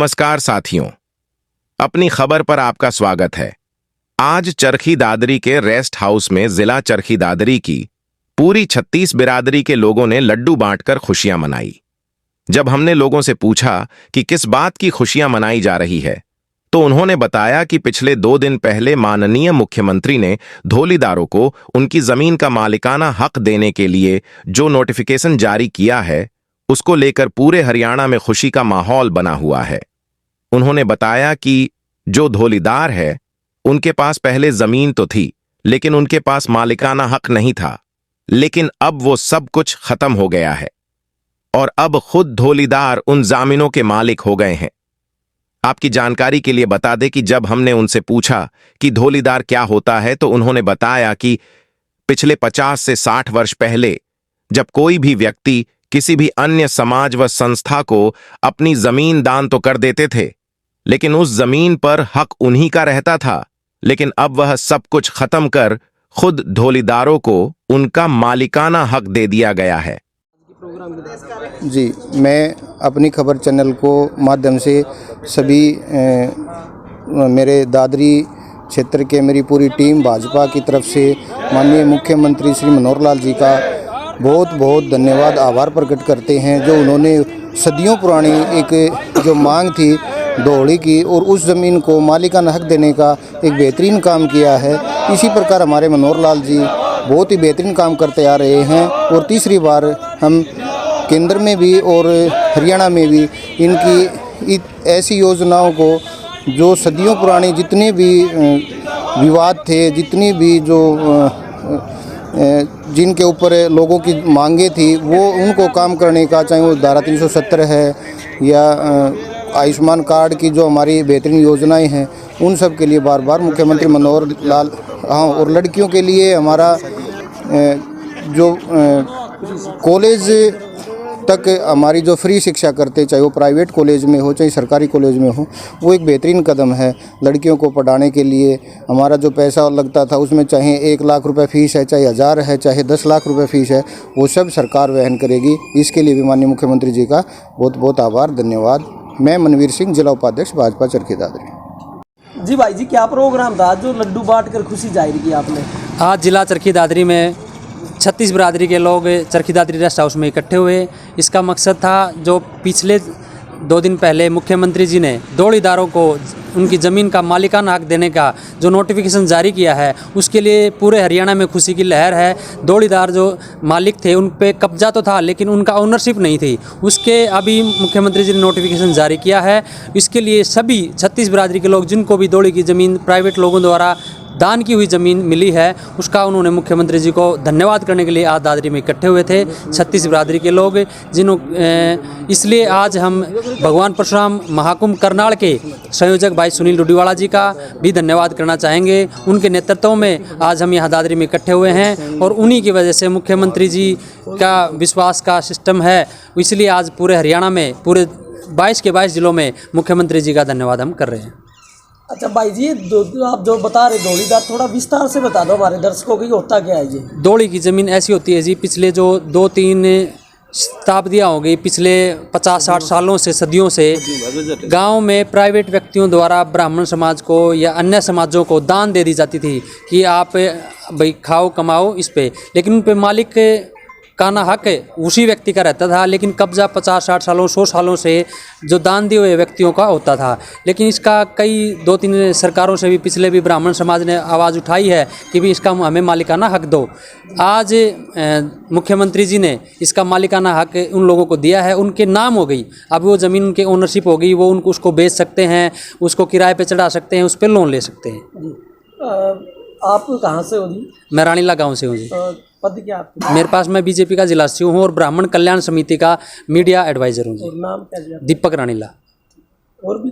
नमस्कार साथियों, अपनी खबर पर आपका स्वागत है। आज चरखी दादरी के रेस्ट हाउस में जिला चरखी दादरी की पूरी 36 बिरादरी के लोगों ने लड्डू बांटकर खुशियां मनाई। जब हमने लोगों से पूछा कि किस बात की खुशियां मनाई जा रही है, तो उन्होंने बताया कि पिछले 2 दिन पहले माननीय मुख्यमंत्री ने धोलीदारों को उनकी जमीन का मालिकाना हक देने के लिए जो नोटिफिकेशन जारी किया है, उसको लेकर पूरे हरियाणा में खुशी का माहौल बना हुआ है। उन्होंने बताया कि जो धोलीदार है, उनके पास पहले जमीन तो थी, लेकिन उनके पास मालिकाना हक नहीं था। लेकिन अब वो सब कुछ खत्म हो गया है और अब खुद धोलीदार उन जमीनों के मालिक हो गए हैं। आपकी जानकारी के लिए बता दें कि जब हमने उनसे पूछा कि धोलीदार क्या होता है, तो उन्होंने बताया कि पिछले 50 से 60 वर्ष पहले जब कोई भी व्यक्ति किसी भी अन्य समाज व संस्था को अपनी जमीन दान तो कर देते थे, लेकिन उस जमीन पर हक उन्हीं का रहता था। लेकिन अब वह सब कुछ खत्म कर खुद धोलीदारों को उनका मालिकाना हक दे दिया गया है। जी, मैं अपनी खबर चैनल को माध्यम से सभी मेरे दादरी क्षेत्र के मेरी पूरी टीम भाजपा की तरफ से माननीय मुख्यमंत्री श्री मनोहर लाल जी का बहुत बहुत धन्यवाद, आभार प्रकट करते हैं। जो उन्होंने सदियों पुरानी एक जो मांग थी धौली की, और उस ज़मीन को मालिकाना हक देने का एक बेहतरीन काम किया है। इसी प्रकार हमारे मनोहर लाल जी बहुत ही बेहतरीन काम करते आ रहे हैं और तीसरी बार हम केंद्र में भी और हरियाणा में भी इनकी ऐसी योजनाओं को, जो सदियों पुरानी जितने भी विवाद थे, जितनी भी जो जिनके ऊपर लोगों की मांगे थी, वो उनको काम करने का, चाहे वो धारा 370 है या आयुष्मान कार्ड की जो हमारी बेहतरीन योजनाएं हैं, उन सब के लिए बार बार मुख्यमंत्री मनोहर लाल, हाँ, और लड़कियों के लिए हमारा जो कॉलेज तक हमारी जो फ्री शिक्षा करते, चाहे वो प्राइवेट कॉलेज में हो चाहे सरकारी कॉलेज में हो, वो एक बेहतरीन कदम है। लड़कियों को पढ़ाने के लिए हमारा जो पैसा लगता था, उसमें चाहे 1 लाख रुपए फीस है, चाहे 1000 है, चाहे 10 लाख रुपए फीस है, वो सब सरकार वहन करेगी। इसके लिए भी माननीय मुख्यमंत्री जी का बहुत बहुत आभार, धन्यवाद। मैं मनवीर सिंह, जिला उपाध्यक्ष भाजपा चरखी दादरी। जी भाई जी, क्या प्रोग्राम था जो लड्डू बांट कर खुशी जाहिर की आपने? आज जिला चरखी दादरी में 36 बिरादरी के लोग चरखी दादरी रेस्ट हाउस में इकट्ठे हुए। इसका मकसद था, जो पिछले 2 दिन पहले मुख्यमंत्री जी ने धोलीदारों को उनकी ज़मीन का मालिकाना हक देने का जो नोटिफिकेशन जारी किया है, उसके लिए पूरे हरियाणा में खुशी की लहर है। धोलीदार जो मालिक थे, उन पे कब्जा तो था, लेकिन उनका ओनरशिप नहीं थी। उसके अभी मुख्यमंत्री जी ने नोटिफिकेशन जारी किया है। इसके लिए सभी 36 बिरादरी के लोग, जिनको भी धोली की ज़मीन प्राइवेट लोगों द्वारा दान की हुई ज़मीन मिली है, उसका उन्होंने मुख्यमंत्री जी को धन्यवाद करने के लिए आज दादरी में इकट्ठे हुए थे 36 बिरादरी के लोग। इसलिए आज हम भगवान परशुराम महाकुंभ करनाल के संयोजक भाई सुनील डुडीवाला जी का भी धन्यवाद करना चाहेंगे। उनके नेतृत्व में आज हम यहाँ दादरी में इकट्ठे हुए हैं और उन्हीं की वजह से मुख्यमंत्री जी का विश्वास का सिस्टम है, इसलिए आज पूरे हरियाणा में पूरे 22 के 22 जिलों में मुख्यमंत्री जी का धन्यवाद हम कर रहे हैं। अच्छा भाई जी, आप जो बता रहे धोलीदार, थोड़ा विस्तार से बता दो हमारे दर्शकों को, होता क्या है ये? धोली की ज़मीन ऐसी होती है जी, पिछले जो 2-3 शताब्दियाँ हो गई, पिछले 50-60 सालों से, सदियों से गांव में प्राइवेट व्यक्तियों द्वारा ब्राह्मण समाज को या अन्य समाजों को दान दे दी जाती थी कि आप भाई खाओ कमाओ इस पे, लेकिन उन पे मालिक का ना हक उसी व्यक्ति का रहता था, लेकिन कब्जा 50-60 सालों 100 सालों से जो दान दिए हुए व्यक्तियों का होता था। लेकिन इसका कई 2-3 सरकारों से भी, पिछले भी ब्राह्मण समाज ने आवाज़ उठाई है कि भी इसका हमें मालिकाना हक दो। आज मुख्यमंत्री जी ने इसका मालिकाना हक उन लोगों को दिया है, उनके नाम हो गई। अब वो ज़मीन उनके ओनरशिप हो गई, वो उनको उसको बेच सकते हैं, उसको किराए पे चढ़ा सकते हैं, उस पर लोन ले सकते हैं। आप कहाँ से हो जी? मैं रानीला गाँव से हूँ जी। पद क्या आपका? मेरे पास, मैं बीजेपी का जिला सचिव हूँ और ब्राह्मण कल्याण समिति का मीडिया एडवाइजर हूँ जी। और नाम क्या जी? दीपक रानीला। और भी